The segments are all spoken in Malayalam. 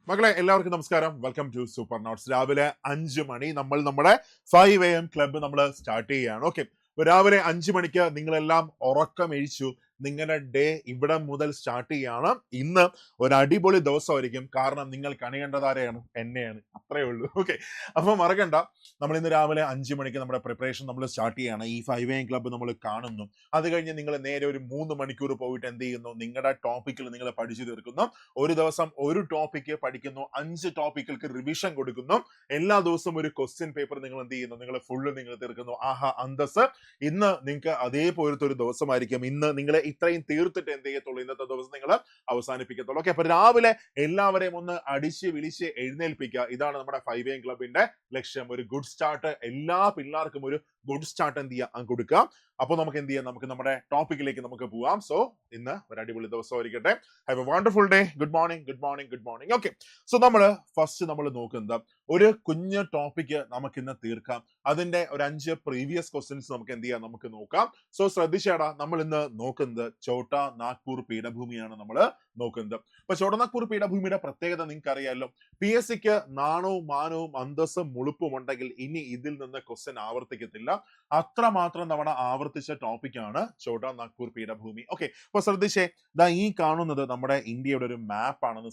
മക്കളെ എല്ലാവർക്കും നമസ്കാരം. Welcome to super notes. രാവിലെ 5 മണി നമ്മൾ നമ്മുടെ 5 AM ക്ലബ്ബ് നമ്മൾ സ്റ്റാർട്ട് ചെയ്യുകയാണ്. ഓക്കെ, രാവിലെ 5 മണിക്ക് നിങ്ങളെല്ലാം ഉറക്കം എഴിച്ചു. നിങ്ങളുടെ ഡേ ഇവിടെ മുതൽ സ്റ്റാർട്ട് ചെയ്യാണ്. ഇന്ന് ഒരു അടിപൊളി ദിവസമായിരിക്കും. കാരണം നിങ്ങൾ കണികണ്ടതാരെയാണ്, എന്നെയാണ്. അത്രേ ഉള്ളൂ. ഓക്കെ, അപ്പൊ മറക്കണ്ട, നമ്മൾ ഇന്ന് രാവിലെ 5 മണിക്ക് നമ്മുടെ പ്രിപ്പറേഷൻ നമ്മൾ സ്റ്റാർട്ട് ചെയ്യാണ്. ഈ 5 AM ക്ലബ്ബ് നമ്മൾ കാണുന്നു. അത് കഴിഞ്ഞ് നിങ്ങൾ നേരെ ഒരു 3 മണിക്കൂർ പോയിട്ട് എന്ത് ചെയ്യുന്നു? നിങ്ങളുടെ ടോപ്പിക്കിൽ നിങ്ങൾ പഠിച്ചു തീർക്കുന്നു. ഒരു ദിവസം ഒരു ടോപ്പിക്ക് പഠിക്കുന്നു, 5 ടോപ്പിക്കൾക്ക് റിവിഷൻ കൊടുക്കുന്നു. എല്ലാ ദിവസവും ഒരു ക്വസ്റ്റ്യൻ പേപ്പർ നിങ്ങൾ എന്ത് ചെയ്യുന്നു? നിങ്ങൾ ഫുള്ള് നിങ്ങൾ തീർക്കുന്നു. ആഹാ അന്തസ്. ഇന്ന് നിങ്ങൾക്ക് അതേപോലത്തെ ഒരു ദിവസമായിരിക്കും. ഇന്ന് നിങ്ങൾ ഇത്രയും തീർത്തിട്ട് എന്ത് ചെയ്യത്തുള്ളൂ? ഇന്നത്തെ ദിവസം നിങ്ങൾ അവസാനിപ്പിക്കത്തുള്ളൂ. ഓക്കെ, അപ്പൊ രാവിലെ എല്ലാവരെയും ഒന്ന് അടിച്ച് വിളിച്ച് എഴുന്നേൽപ്പിക്കുക. ഇതാണ് നമ്മുടെ 5 AM ക്ലബിന്റെ ലക്ഷ്യം. ഒരു ഗുഡ് സ്റ്റാർട്ട് എല്ലാ പിള്ളേർക്കും ഒരു ഗുഡ് സ്റ്റാർട്ട് എന്ത് ചെയ്യാം കൊടുക്കുക. അപ്പോൾ നമുക്ക് എന്ത് ചെയ്യാം? നമുക്ക് നമ്മുടെ ടോപ്പിക്കിലേക്ക് നമുക്ക് പോവാം. സോ ഇന്ന് ഒരു അടിപൊളി ദിവസമായിരിക്കട്ടെ. Have a wonderful day. Good morning, good morning, good morning. Okay, so നമ്മൾ ഫസ്റ്റ് നമ്മൾ നോക്കുന്നത് ഒരു കുഞ്ഞ് ടോപ്പിക്ക് നമുക്ക് ഇന്ന് തീർക്കാം. അതിന്റെ ഒരു 5 പ്രീവിയസ് ക്വസ്റ്റ്യൻസ് നമുക്ക് എന്ത് ചെയ്യാം? നമുക്ക് നോക്കാം. സോ ശ്രദ്ധിച്ചേടാ, നമ്മൾ ഇന്ന് നോക്കുന്നത് ഛോട്ടാ നാഗ്പൂർ പീഠഭൂമിയാണ് നമ്മൾ നോക്കുന്നത്. അപ്പൊ ഛോട്ടാ നാഗ്പൂർ പീഠഭൂമിയുടെ പ്രത്യേകത നിങ്ങൾക്ക് അറിയാലോ. PSCക്ക് നാണവും മാനവും അന്തസ്സും മുളുപ്പും ഉണ്ടെങ്കിൽ ഇനി ഇതിൽ നിന്ന് ക്വസ്റ്റ്യൻ ആവർത്തിക്കത്തില്ല. അത്രമാത്രം തവണ ആവർത്തിച്ച ടോപ്പിക്കാണ് ഛോട്ടാ നാഗ്പൂർ പീഠഭൂമി. ഓക്കെ, അപ്പൊ ശ്രദ്ധിച്ചേ, ദാ ഈ കാണുന്നത് നമ്മുടെ ഇന്ത്യയുടെ ഒരു മാപ്പ് ആണെന്ന്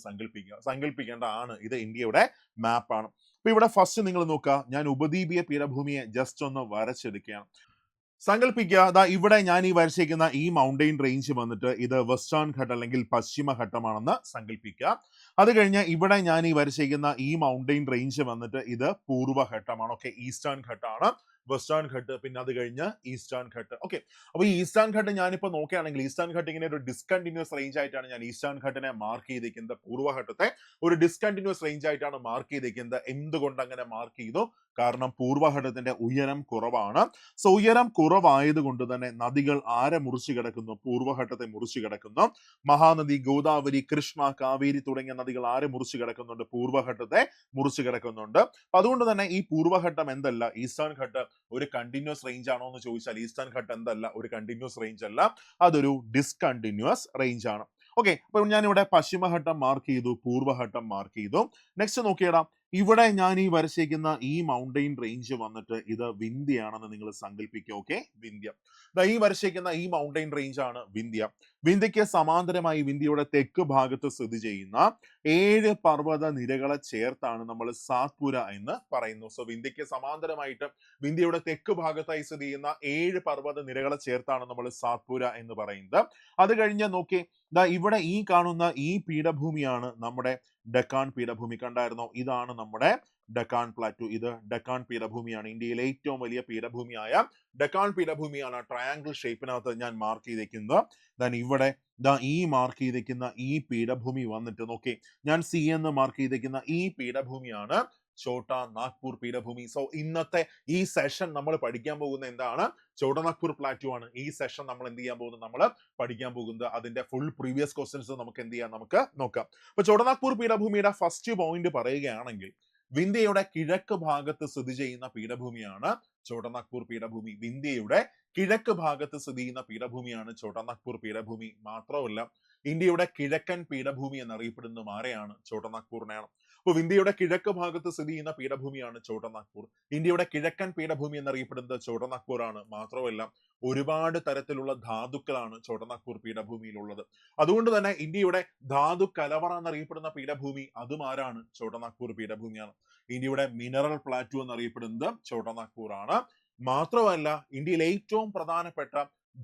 സങ്കല്പിക്കേണ്ട ആണ്. ഇത് ഇന്ത്യയുടെ മാപ്പാണ്. അപ്പൊ ഇവിടെ ഫസ്റ്റ് നിങ്ങൾ നോക്കുക, ഞാൻ ഉപദ്വീപീയ പീഠഭൂമിയെ ജസ്റ്റ് ഒന്ന് വരച്ചെടുക്കുകയാണ്. സങ്കല്പിക്കുക, ദാ ഇവിടെ ഞാൻ ഈ വരച്ചിരിക്കുന്ന ഈ മൗണ്ടെയിൻ റേഞ്ച് വന്നിട്ട് ഇത് വെസ്റ്റേൺ ഘട്ടം അല്ലെങ്കിൽ പശ്ചിമഘട്ടമാണെന്ന് സങ്കല്പിക്കുക. അത് കഴിഞ്ഞ് ഇവിടെ ഞാൻ ഈ വരച്ചിരിക്കുന്ന ഈ മൗണ്ടെയിൻ റേഞ്ച് വന്നിട്ട് ഇത് പൂർവ്വഘട്ടമാണ്. ഓക്കെ, ഈസ്റ്റേൺ ഘട്ടമാണ്. വെസ്റ്റേൺ ഘട്ട്, പിന്നെ അത് കഴിഞ്ഞ് ഈസ്റ്റേൺ ഘട്ട്. ഓക്കെ, അപ്പൊ ഈ ഈസ്റ്റേൺ ഘട്ട് ഞാനിപ്പോ നോക്കുകയാണെങ്കിൽ ഈസ്റ്റേൺ ഘട്ട് ഇങ്ങനെ ഒരു ഡിസ്കണ്ടിന്യൂസ് റേഞ്ച് ആയിട്ടാണ് ഞാൻ ഈസ്റ്റേൺ ഘട്ടിനെ മാർക്ക് ചെയ്തിരിക്കുന്നത്. പൂർവ്വഘട്ടത്തെ ഒരു ഡിസ്കണ്ടിന്യൂസ് റേഞ്ച് ആയിട്ടാണ് മാർക്ക് ചെയ്തിരിക്കുന്നത്. എന്തുകൊണ്ട് അങ്ങനെ മാർക്ക് ചെയ്തു? കാരണം പൂർവ്വഘട്ടത്തിന്റെ ഉയരം കുറവാണ്. സോ ഉയരം കുറവായത് കൊണ്ട് തന്നെ നദികൾ ആരെ മുറിച്ചു കിടക്കുന്നു? പൂർവ്വഘട്ടത്തെ മുറിച്ചു കിടക്കുന്നു. മഹാനദി, ഗോദാവരി, കൃഷ്ണ, കാവേരി തുടങ്ങിയ നദികൾ ആരെ മുറിച്ചു കിടക്കുന്നുണ്ട്? പൂർവ്വഘട്ടത്തെ മുറിച്ചു കിടക്കുന്നുണ്ട്. അതുകൊണ്ട് തന്നെ ഈ പൂർവ്വഘട്ടം എന്തല്ല, ഈസ്റ്റേൺ ഘട്ട് ഒരു കണ്ടിന്യൂസ് റേഞ്ച് ആണോ എന്ന് ചോദിച്ചാൽ ഈസ്റ്റേൺ ഘട്ട് എന്തല്ല, ഒരു കണ്ടിന്യൂസ് റേഞ്ച് അല്ല, അതൊരു ഡിസ്കണ്ടിന്യൂസ് റേഞ്ച് ആണ്. ഓക്കെ, അപ്പൊ ഞാൻ ഇവിടെ പശ്ചിമഘട്ടം മാർക്ക് ചെയ്തു, പൂർവ്വഘട്ടം മാർക്ക് ചെയ്തു. നെക്സ്റ്റ് നോക്കിയടാ, ഇവിടെ ഞാൻ ഈ വരച്ചിരിക്കുന്ന ഈ മൗണ്ടെയിൻ റേഞ്ച് വന്നിട്ട് ഇത് വിന്ധ്യയാണെന്ന് നിങ്ങൾ സങ്കല്പിക്കുക. ഓക്കെ, വിന്ധ്യ. ഈ വരച്ചിരിക്കുന്ന ഈ മൗണ്ടെയിൻ റേഞ്ച് ആണ് വിന്ധ്യ. വിന്ധ്യയ്ക്ക് സമാന്തരമായി വിന്ധ്യയുടെ തെക്ക് ഭാഗത്ത് സ്ഥിതി ചെയ്യുന്ന 7 പർവ്വത നിരകളെ ചേർത്താണ് നമ്മൾ സാത്പുര എന്ന് പറയുന്നു. സോ വിന്ധ്യയ്ക്ക് സമാന്തരമായിട്ട് വിന്ധ്യയുടെ തെക്ക് ഭാഗത്തായി സ്ഥിതി ചെയ്യുന്ന 7 പർവ്വത നിരകളെ ചേർത്താണ് നമ്മൾ സാത്പുര എന്ന് പറയുന്നത്. അത് കഴിഞ്ഞ് നോക്കി, ദാ ഇവിടെ ഈ കാണുന്ന ഈ പീഠഭൂമിയാണ് നമ്മുടെ ഡെക്കാൻ പീഠഭൂമി. കണ്ടായിരുന്നോ? ഇതാണ് നമ്മുടെ ഡെക്കാൻ പ്ലാറ്റു. ഇത് ഡെക്കാൻ പീഠഭൂമിയാണ്. ഇന്ത്യയിലെ ഏറ്റവും വലിയ പീഠഭൂമിയായ ഡെക്കാൻ പീഠഭൂമിയാണ് ട്രയാങ്കിൾ ഷേപ്പിനകത്ത് ഞാൻ മാർക്ക് ചെയ്തിരിക്കുന്നത്. ദാൻ ഇവിടെ ദാ ഈ മാർക്ക് ചെയ്തിരിക്കുന്ന ഈ പീഠഭൂമി വന്നിട്ട് നോക്കി, ഞാൻ C എന്ന് മാർക്ക് ചെയ്തിരിക്കുന്ന ഈ പീഠഭൂമിയാണ് ഛോട്ടാ നാഗ്പൂർ പീഠഭൂമി. സോ ഇന്നത്തെ ഈ സെഷൻ നമ്മൾ പഠിക്കാൻ പോകുന്ന എന്താണ്? ഛോട്ടാ നാഗ്പൂർ പ്ലാറ്റു ആണ്. ഈ സെഷൻ നമ്മൾ എന്ത് ചെയ്യാൻ പോകുന്നത്? നമ്മൾ പഠിക്കാൻ പോകുന്നത് അതിന്റെ ഫുൾ പ്രീവിയസ് ക്വസ്റ്റ്യൻസ് നമുക്ക് എന്ത് ചെയ്യാം? നമുക്ക് നോക്കാം. അപ്പൊ ഛോട്ടാ നാഗ്പൂർ പീഠഭൂമിയുടെ ഫസ്റ്റ് പോയിന്റ് പറയുകയാണെങ്കിൽ, വിന്ധ്യയുടെ കിഴക്ക് ഭാഗത്ത് സ്ഥിതി ചെയ്യുന്ന പീഠഭൂമിയാണ് ഛോട്ടാ നാഗ്പൂർ പീഠഭൂമി. വിന്ധ്യയുടെ കിഴക്ക് ഭാഗത്ത് സ്ഥിതി ചെയ്യുന്ന പീഠഭൂമിയാണ് ഛോട്ടാ നാഗ്പൂർ പീഠഭൂമി. മാത്രമല്ല, ഇന്ത്യയുടെ കിഴക്കൻ പീഠഭൂമി എന്നറിയപ്പെടുന്ന ആരെയാണ്? ഛോട്ടാ നാഗ്പൂരിനെയാണ്. അപ്പൊ ഇന്ത്യയുടെ കിഴക്ക് ഭാഗത്ത് സ്ഥിതി ചെയ്യുന്ന പീഠഭൂമിയാണ് ഛോട്ടാ നാഗ്പൂർ. ഇന്ത്യയുടെ കിഴക്കൻ പീഠഭൂമി എന്നറിയപ്പെടുന്നത് ഛോട്ടാ നാഗ്പൂർ ആണ്. മാത്രമല്ല, ഒരുപാട് തരത്തിലുള്ള ധാതുക്കളാണ് ഛോട്ടാ നാഗ്പൂർ പീഠഭൂമിയിലുള്ളത്. അതുകൊണ്ട് തന്നെ ഇന്ത്യയുടെ ധാതു കലവറ എന്നറിയപ്പെടുന്ന പീഠഭൂമി അതും ആരാണ്? ഛോട്ടാ നാഗ്പൂർ പീഠഭൂമിയാണ്. ഇന്ത്യയുടെ മിനറൽ പ്ലാറ്റു എന്നറിയപ്പെടുന്നത് ഛോട്ടാ നാഗ്പൂർ ആണ്. മാത്രമല്ല, ഇന്ത്യയിലെ ഏറ്റവും പ്രധാനപ്പെട്ട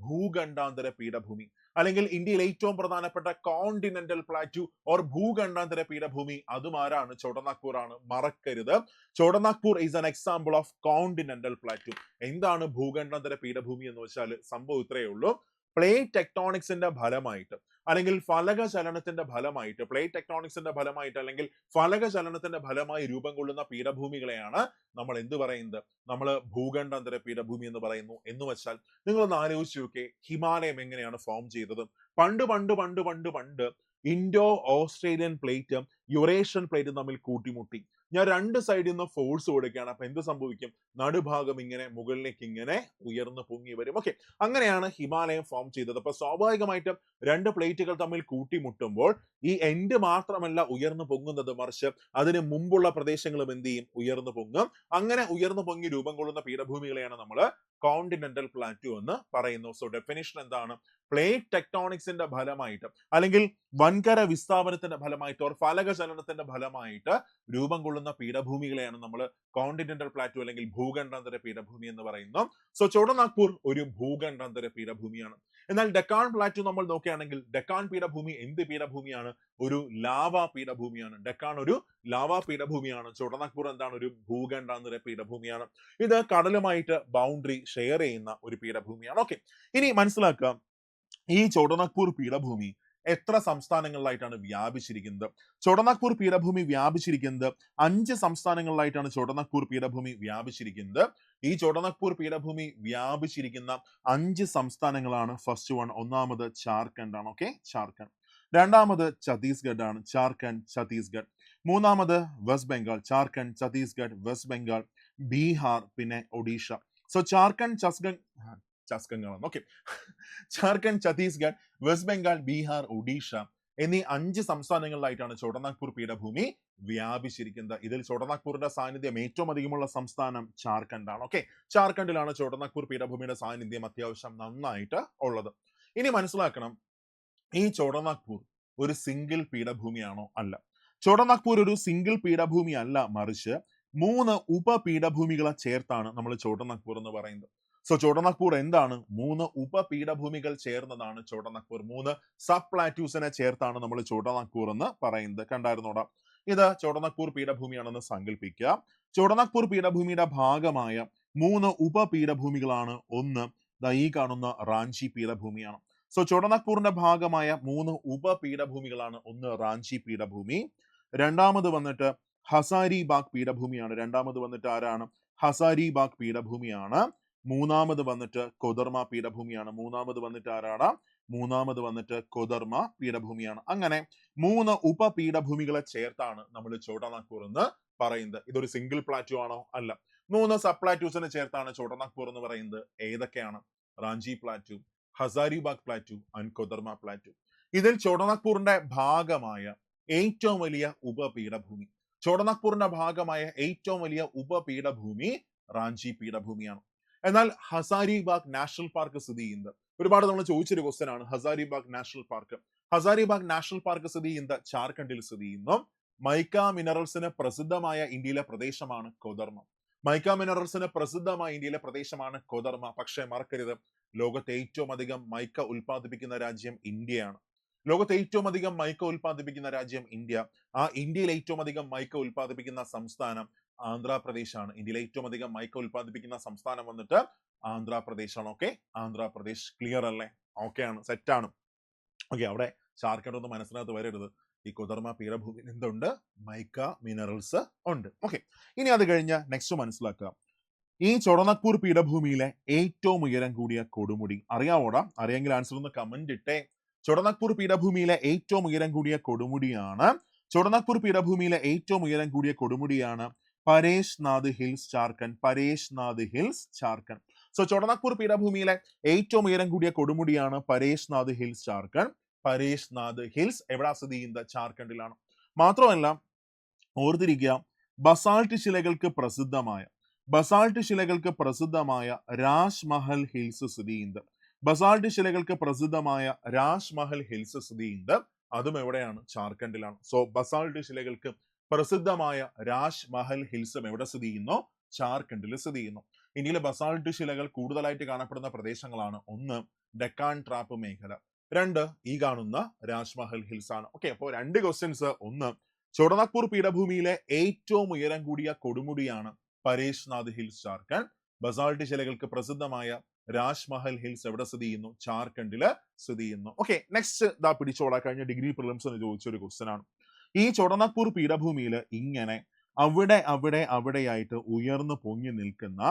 ഭൂഖണ്ഡാന്തര പീഠഭൂമി അല്ലെങ്കിൽ ഇന്ത്യയിലെ ഏറ്റവും പ്രധാനപ്പെട്ട കോണ്ടിനെന്റൽ പ്ലാറ്റു ഓർ ഭൂഖണ്ഡാന്തര പീഠഭൂമി അതും ആരാണ്? ഛോട്ടാ നാഗ്പൂർ ആണ്. മറക്കരുത്, Chota Nagpur is an example of continental plateau. എന്താണ് ഭൂഖണ്ഡാന്തര പീഠഭൂമി എന്ന് വെച്ചാൽ സംഭവം ഇത്രയേ ഉള്ളൂ. പ്ലേറ്റ് ടെക്ടോണിക്സിന്റെ ഫലമായിട്ട് അല്ലെങ്കിൽ ഫലക ചലനത്തിന്റെ ഫലമായിട്ട് അല്ലെങ്കിൽ ഫലക ചലനത്തിന്റെ ഫലമായി രൂപം കൊള്ളുന്ന പീഠഭൂമികളെയാണ് നമ്മൾ എന്ത് പറയുന്നത്? നമ്മൾ ഭൂഖണ്ഡാന്തര പീഠഭൂമി എന്ന് പറയുന്നു. എന്ന് വെച്ചാൽ നിങ്ങളൊന്ന് ആലോചിച്ച് നോക്കിയേ, ഹിമാലയം എങ്ങനെയാണ് ഫോം ചെയ്തത്? പണ്ട് പണ്ട് പണ്ട് പണ്ട് പണ്ട് ഇൻഡോ ഓസ്ട്രേലിയൻ പ്ലേറ്റും യുറേഷ്യൻ പ്ലേറ്റും തമ്മിൽ കൂട്ടിമുട്ടി. ഞാൻ രണ്ട് സൈഡിൽ നിന്ന് ഫോഴ്സ് കൊടുക്കുകയാണ്. അപ്പൊ എന്ത് സംഭവിക്കും? നടുഭാഗം ഇങ്ങനെ മുകളിലേക്ക് ഇങ്ങനെ ഉയർന്നു പൊങ്ങി വരും. ഓക്കെ, അങ്ങനെയാണ് ഹിമാലയം ഫോം ചെയ്തത്. അപ്പൊ സ്വാഭാവികമായിട്ടും രണ്ട് പ്ലേറ്റുകൾ തമ്മിൽ കൂട്ടിമുട്ടുമ്പോൾ ഈ എൻഡ് മാത്രമല്ല ഉയർന്നു പൊങ്ങുന്നത്, മറിച്ച് അതിന് മുമ്പുള്ള പ്രദേശങ്ങളും എന്ത് ചെയ്യും? ഉയർന്നു പൊങ്ങും. അങ്ങനെ ഉയർന്നു പൊങ്ങി രൂപം കൊള്ളുന്ന പീഠഭൂമികളെയാണ് നമ്മൾ കോണ്ടിനെന്റൽ പ്ലാറ്റു എന്ന് പറയുന്നു. സോ ഡെഫിനിഷൻ എന്താണ്? പ്ലേറ്റ് ടെക്ടോണിക്സിന്റെ ഫലമായിട്ട് അല്ലെങ്കിൽ വൻകര വിസ്ഥാപനത്തിന്റെ ഫലമായിട്ട് ഓർ ഫലക ചലനത്തിന്റെ ഫലമായിട്ട് രൂപം കൊള്ളുന്ന പീഠഭൂമികളെയാണ് നമ്മൾ കോണ്ടിനെന്റൽ പ്ലാറ്റു അല്ലെങ്കിൽ ഭൂഖണ്ഡാന്തര പീഠഭൂമി എന്ന് പറയുന്നു. സോ ചോടനാഗ്പൂർ ഒരു ഭൂഖണ്ഡാന്തര പീഠഭൂമിയാണ്. എന്നാൽ ഡെക്കാൻ പ്ലാറ്റു നമ്മൾ നോക്കുകയാണെങ്കിൽ ഡെക്കാൻ പീഠഭൂമി എന്ത് പീഠഭൂമിയാണ്? ഒരു ലാവാ പീഠഭൂമിയാണ്. ഡെക്കാൻ ഒരു ലാവാ പീഠഭൂമിയാണ്. ചോടനാഗ്പൂർ എന്താണ്? ഒരു ഭൂഖണ്ഡാന്തര പീഠഭൂമിയാണ്. ഇത് കടലുമായിട്ട് ബൗണ്ടറി ഷെയർ ചെയ്യുന്ന ഒരു പീഠഭൂമിയാണ്. ഓക്കെ, ഇനി മനസ്സിലാക്കുക, ഈ ചോടനാഗ്പൂർ പീഠഭൂമി എത്ര സംസ്ഥാനങ്ങളിലായിട്ടാണ് വ്യാപിച്ചിരിക്കുന്നത്? ചോടനാഗ്പൂർ പീഠഭൂമി വ്യാപിച്ചിരിക്കുന്നത് 5 സംസ്ഥാനങ്ങളിലായിട്ടാണ് ചോടനാഗ്പൂർ പീഠഭൂമി വ്യാപിച്ചിരിക്കുന്നത്. ഈ ചോടനാഗ്പൂർ പീഠഭൂമി വ്യാപിച്ചിരിക്കുന്ന 5 സംസ്ഥാനങ്ങളാണ്. ഫസ്റ്റ് വൺ, ഒന്നാമത് ജാർഖണ്ഡ് ആണ്. ഓക്കെ, ജാർഖണ്ഡ്. രണ്ടാമത് ഛത്തീസ്ഗഡ് ആണ്. ജാർഖണ്ഡ്, ഛത്തീസ്ഗഡ്. മൂന്നാമത് വെസ്റ്റ് ബംഗാൾ. ജാർഖണ്ഡ്, ഛത്തീസ്ഗഡ്, വെസ്റ്റ് ബംഗാൾ, ബീഹാർ, പിന്നെ Odisha. So Jharkhand, okay, Jharkhand, Chhattisgarh, west Bengal, Bihar, Odisha എന്നീ 5 സംസ്ഥാനങ്ങളിലായിട്ടാണ് ചോടനാഗ്പൂർ പീഠഭൂമി വ്യാപിച്ചിരിക്കുന്നത്. ഇതിൽ ചോടനാഗ്പൂരിന്റെ സാന്നിധ്യം ഏറ്റവും അധികമുള്ള സംസ്ഥാനം ജാർഖണ്ഡ് ആണ്. ഓക്കെ, ജാർഖണ്ഡിലാണ് ചോടനാഗ്പൂർ പീഠഭൂമിയുടെ സാന്നിധ്യം അത്യാവശ്യം നന്നായിട്ട് ഉള്ളത്. ഇനി മനസ്സിലാക്കണം, ഈ ചോടനാഗ്പൂർ ഒരു സിംഗിൾ പീഠഭൂമിയാണോ? അല്ല. ചോടനാഗ്പൂർ ഒരു സിംഗിൾ പീഠഭൂമി അല്ല, മറിച്ച് 3 ഉപപീഠഭൂമികളെ ചേർത്താണ് നമ്മൾ ചോടനാഗ്പൂർ എന്ന് പറയുന്നത്. സോ ചോടനാഗ്പൂർ എന്താണ്? 3 ഉപപീഠഭൂമികൾ ചേർന്നതാണ് ചോടനാഗ്പൂർ. 3 സബ് പ്ലാറ്റ്യൂസിനെ ചേർത്താണ് നമ്മൾ ചോടനാഗ്പൂർ എന്ന് പറയുന്നത്. കണ്ടായിരുന്നോടാ? ഇത് ചോടനാഗ്പൂർ പീഠഭൂമിയാണെന്ന് സങ്കല്പിക്കുക. ചോടനാഗ്പൂർ പീഠഭൂമിയുടെ ഭാഗമായ 3 ഉപപീഠഭൂമികളാണ്. ഒന്ന് ഈ കാണുന്ന റാഞ്ചി പീഠഭൂമിയാണ്. സോ ചോടനാഗ്പൂരിന്റെ ഭാഗമായ 3 ഉപപീഠഭൂമികളാണ്. ഒന്ന് റാഞ്ചി പീഠഭൂമി, രണ്ടാമത് വന്നിട്ട് ഹസാരിബാഗ് പീഠഭൂമിയാണ്. രണ്ടാമത് വന്നിട്ട് ആരാണ്? ഹസാരിബാഗ് പീഠഭൂമിയാണ്. മൂന്നാമത് വന്നിട്ട് കൊദർമ പീഠഭൂമിയാണ്. മൂന്നാമത് വന്നിട്ട് ആരാണ്? മൂന്നാമത് വന്നിട്ട് കൊദർമ പീഠഭൂമിയാണ്. അങ്ങനെ 3 ഉപപീഠഭൂമികളെ ചേർത്താണ് നമ്മൾ ചോടനാഗ്പൂർ എന്ന് പറയുന്നത്. ഇതൊരു സിംഗിൾ പ്ലാറ്റു ആണോ? അല്ല. 3 സബ് പ്ലാറ്റ്യൂസിനെ ചേർത്താണ് ചോടനാഗ്പൂർ എന്ന് പറയുന്നത്. ഏതൊക്കെയാണ്? Ranchi plateau, Hazaribagh plateau and Koderma plateau. ഇതിൽ ചോടനാഗ്പൂരിന്റെ ഭാഗമായ ഏറ്റവും വലിയ ഉപപീഠഭൂമി, ചോടനാഗ്പൂരിന്റെ ഭാഗമായ ഏറ്റവും വലിയ ഉപപീഠഭൂമി റാഞ്ചി പീഠഭൂമിയാണ്. എന്നാൽ ഹസാരിബാഗ് നാഷണൽ പാർക്ക് സ്ഥിതി ചെയ്യുന്നത്, ഒരുപാട് നമ്മൾ ചോദിച്ചൊരു ക്വസ്റ്റ്യൻ ആണ് Hazaribagh national park. Hazaribagh national park സ്ഥിതി ചെയ്യുന്നത് ജാർഖണ്ഡിൽ സ്ഥിതി ചെയ്യുന്നു. മൈക്ക മിനറൽസിന് പ്രസിദ്ധമായ ഇന്ത്യയിലെ പ്രദേശമാണ് കൊദർമ. മൈക്ക മിനറൽസിന് പ്രസിദ്ധമായ ഇന്ത്യയിലെ പ്രദേശമാണ് കൊദർമ. പക്ഷേ മറക്കരുത്, ലോകത്തെ ഏറ്റവും അധികം മൈക്ക ഉൽപ്പാദിപ്പിക്കുന്ന രാജ്യം ഇന്ത്യയാണ്. ലോകത്തെ ഏറ്റവും അധികം മൈക്ക ഉൽപ്പാദിപ്പിക്കുന്ന രാജ്യം ഇന്ത്യ. ആ ഇന്ത്യയിൽ ഏറ്റവും അധികം മൈക്ക ഉൽപ്പാദിപ്പിക്കുന്ന സംസ്ഥാനം ആന്ധ്രാപ്രദേശാണ്. ഇന്ത്യയിലെ ഏറ്റവും അധികം മൈക്ക ഉൽപ്പാദിപ്പിക്കുന്ന സംസ്ഥാനം വന്നിട്ട് ആന്ധ്രാപ്രദേശാണ്. ഓക്കെ, ആന്ധ്രാപ്രദേശ്. ക്ലിയർ അല്ലേ? ഓക്കെ ആണ്, സെറ്റാണ്. ഓക്കെ, അവിടെ ജാർഖണ്ഡ് ഒന്നും മനസ്സിനകത്ത് വരരുത്. ഈ കൊദർമ പീഠഭൂമിയിൽ എന്തുണ്ട്? മൈക്ക മിനറൽസ് ഉണ്ട്. ഓക്കെ, ഇനി അത് കഴിഞ്ഞ് നെക്സ്റ്റ് മനസ്സിലാക്കുക, ഈ ചോടനാഗ്പൂർ പീഠഭൂമിയിലെ ഏറ്റവും ഉയരം കൂടിയ കൊടുമുടി അറിയാവോടാ? അറിയെങ്കിൽ ആൻസർ ഒന്ന് കമന്റ് ഇട്ടേ. ചോടനാഗ്പൂർ പീഠഭൂമിയിലെ ഏറ്റവും ഉയരം കൂടിയ കൊടുമുടിയാണ് ചോടനാഗ്പൂർ പീഠഭൂമിയിലെ ഏറ്റവും ഉയരം കൂടിയ കൊടുമുടിയാണ് Paresh Nath hills, Jharkhand. Paresh Nath hills, Jharkhand. So Chotanagpur പീഠഭൂമിയിലെ ഏറ്റവും ഉയരം കൂടിയ കൊടുമുടിയാണ് പരേഷ് നാഥ് ഹിൽസ്, ജാർഖണ്ഡ്. പരേഷ് നാഥ് ഹിൽസ് എവിടെ സ്ഥിതി ചെയ്യുന്നത്? ജാർഖണ്ഡിലാണ്. മാത്രമല്ല ഓർത്തിരിക്കുക, ബസാൾട്ട് ശിലകൾക്ക് പ്രസിദ്ധമായ രാജ്മഹൽ ഹിൽസ് സ്ഥിതി ചെയ്യുന്നത്. ബസാൾട്ട് ശിലകൾക്ക് പ്രസിദ്ധമായ രാജ്മഹൽ ഹിൽസ് സ്ഥിതി ചെയ്യുന്നത് അതും എവിടെയാണ്? ജാർഖണ്ഡിലാണ്. സോ ബസാൾട്ട് ശിലകൾക്ക് പ്രസിദ്ധമായ രാജ്മഹൽ ഹിൽസും എവിടെ സ്ഥിതി ചെയ്യുന്നു? ജാർഖണ്ഡിൽ സ്ഥിതി ചെയ്യുന്നു. ഇന്ത്യയിലെ ബസാൾട്ട് ശിലകൾ കൂടുതലായിട്ട് കാണപ്പെടുന്ന പ്രദേശങ്ങളാണ്. ഒന്ന് ഡെക്കാൻ ട്രാപ്പ് മേഖല, രണ്ട് ഈ കാണുന്ന രാജ്മഹൽ ഹിൽസ് ആണ്. ഓക്കെ, അപ്പോൾ 2 ക്വസ്റ്റ്യൻസ്. ഒന്ന്, ചോടനാഗ്പൂർ പീഠഭൂമിയിലെ ഏറ്റവും ഉയരം കൂടിയ കൊടുമുടിയാണ് പരേഷ് നാഥ് ഹിൽസ്, ജാർഖണ്ഡ്. ബസാൾട്ട് ശിലകൾക്ക് പ്രസിദ്ധമായ രാജ്മഹൽ ഹിൽസ് എവിടെ സ്ഥിതി ചെയ്യുന്നു? ജാർഖണ്ഡില് സ്ഥിതി ചെയ്യുന്നു. ഓക്കെ, നെക്സ്റ്റ് ദാ പിടിച്ചോളാം. കഴിഞ്ഞ ഡിഗ്രി പ്രിലിംസ് എന്ന് ചോദിച്ച ഒരു ക്വസ്റ്റ്യൻ ആണ്. ഈ ചോടനാഗ്പൂർ പീഠഭൂമിയിൽ ഇങ്ങനെ അവിടെയായിട്ട് ഉയർന്നു പൊങ്ങി നിൽക്കുന്ന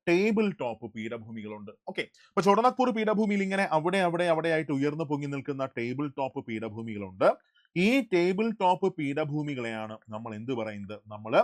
ടേബിൾ ടോപ്പ് പീഠഭൂമികളുണ്ട്. ഓക്കെ, അപ്പൊ ചോടനാഗ്പൂർ പീഠഭൂമിയിൽ ഇങ്ങനെ അവിടെയായിട്ട് ഉയർന്നു പൊങ്ങി നിൽക്കുന്ന ടേബിൾ ടോപ്പ് പീഠഭൂമികളുണ്ട്. ഈ ടേബിൾ ടോപ്പ് പീഠഭൂമികളെയാണ് നമ്മൾ എന്ത് പറയുന്നത്? നമ്മൾ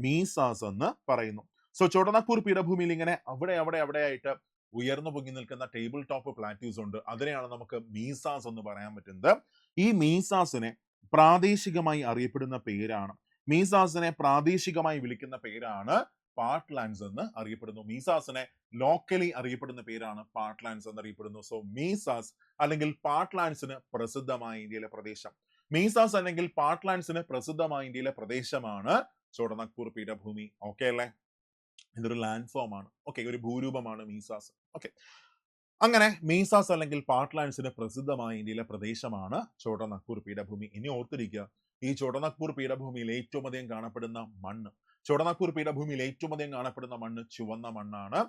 മീസാസ് എന്ന് പറയുന്നു. സോ ചോട്ടനാഗ്പൂർ പീഠഭൂമിയിൽ ഇങ്ങനെ അവിടെ ആയിട്ട് ഉയർന്നു പൊങ്ങി നിൽക്കുന്ന ടേബിൾ ടോപ്പ് പ്ലാറ്റ്യൂസ് ഉണ്ട്. അതിനെയാണ് നമുക്ക് മീസാസ് എന്ന് പറയാൻ പറ്റുന്നത്. ഈ മീസാസിനെ പ്രാദേശികമായി അറിയപ്പെടുന്ന പേരാണ്, മീസാസിനെ പ്രാദേശികമായി വിളിക്കുന്ന പേരാണ് പാർട്ട്ലാൻഡ്സ് എന്ന് അറിയപ്പെടുന്നു. മീസാസിനെ ലോക്കലി അറിയപ്പെടുന്ന പേരാണ് പാർട്ട്ലാൻഡ്സ് എന്ന് അറിയപ്പെടുന്നു. സോ മീസാസ് അല്ലെങ്കിൽ പാർട്ട്ലാൻഡ്സിന് പ്രസിദ്ധമായ ഇന്ത്യയിലെ പ്രദേശം, മീസാസ് അല്ലെങ്കിൽ പാർട്ട്ലാൻഡ്സിന് പ്രസിദ്ധമായ ഇന്ത്യയിലെ പ്രദേശമാണ് ചോട്ടനാഗ്പൂർ പീഠഭൂമി. ഓക്കെ അല്ലേ? ഇതൊരു ലാൻഡ് ഫോം ആണ്. ഓക്കെ, ഒരു ഭൂരൂപമാണ് മീസാസ്. ഓക്കെ, അങ്ങനെ മീസാസ് അല്ലെങ്കിൽ പാർട്ട്ലാൻഡ്സിന് പ്രസിദ്ധമായ ഇന്ത്യയിലെ പ്രദേശമാണ് ചോട്ടനാഗ്പൂർ പീഠഭൂമി. ഇനി ഓർത്തിരിക്കുക, ഈ ചോട്ടനാഗ്പൂർ പീഠഭൂമിയിൽ ഏറ്റവും അധികം കാണപ്പെടുന്ന മണ്ണ്, ചോട്ടനാഗ്പൂർ പീഠഭൂമിയിൽ ഏറ്റവും അധികം കാണപ്പെടുന്ന മണ്ണ് ചുവന്ന മണ്ണാണ്.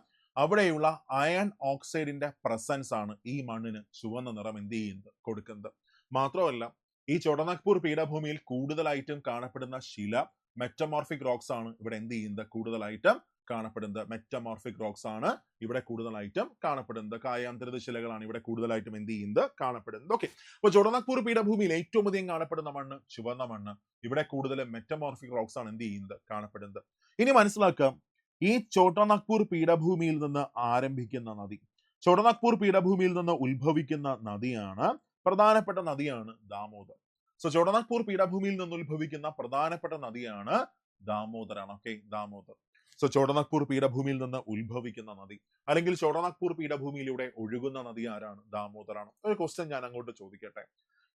അവിടെയുള്ള അയൺ ഓക്സൈഡിന്റെ പ്രസൻസ് ആണ് ഈ മണ്ണിന് ചുവന്ന നിറം എന്ത് ചെയ്യുന്നത്, കൊടുക്കുന്നത്. മാത്രമല്ല, ഈ ചോട്ടനാഗ്പൂർ പീഠഭൂമിയിൽ കൂടുതലായിട്ടും കാണപ്പെടുന്ന ശില മെറ്റമോർഫിക് റോക്സ് ആണ് ഇവിടെ എന്ത് ചെയ്യുന്നത്, കൂടുതലായിട്ടും കാണപ്പെടുന്നത്. മെറ്റമോർഫിക് റോക്സ് ആണ് ഇവിടെ കൂടുതലായിട്ടും കാണപ്പെടുന്നത്. കായാന്തരിത ശിലകളാണ് ഇവിടെ കൂടുതലായിട്ടും എന്ത് ചെയ്യുന്നത്, കാണപ്പെടുന്നത്. ഓക്കെ, അപ്പൊ ചോട്ടനാഗ്പൂർ പീഠഭൂമിയിൽ ഏറ്റവും അധികം കാണപ്പെടുന്ന മണ്ണ് ചുവന്ന മണ്ണ്, ഇവിടെ കൂടുതൽ മെറ്റമോർഫിക് റോക്സ് ആണ് എന്ത് ചെയ്യുന്നത്, കാണപ്പെടുന്നത്. ഇനി മനസ്സിലാക്കാം, ഈ ചോട്ടനാഗ്പൂർ പീഠഭൂമിയിൽ നിന്ന് ആരംഭിക്കുന്ന നദി, ചോട്ടനാഗ്പൂർ പീഠഭൂമിയിൽ നിന്ന് ഉത്ഭവിക്കുന്ന നദിയാണ്, പ്രധാനപ്പെട്ട നദിയാണ് ദാമോദർ. സോ ചോട്ടനാഗ്പൂർ പീഠഭൂമിയിൽ നിന്ന് ഉത്ഭവിക്കുന്ന പ്രധാനപ്പെട്ട നദിയാണ് ദാമോദറാണ്. ഓക്കെ, ദാമോദർ. സോ ചോട്ടനാഗ്പൂർ പീഠഭൂമിയിൽ നിന്ന് ഉത്ഭവിക്കുന്ന നദി അല്ലെങ്കിൽ ചോട്ടനാഗ്പൂർ പീഠഭൂമിയിലൂടെ ഒഴുകുന്ന നദി ആരാണ്? ദാമോദറാണ്. ഒരു ക്വസ്റ്റ്യൻ ഞാൻ അങ്ങോട്ട് ചോദിക്കട്ടെ,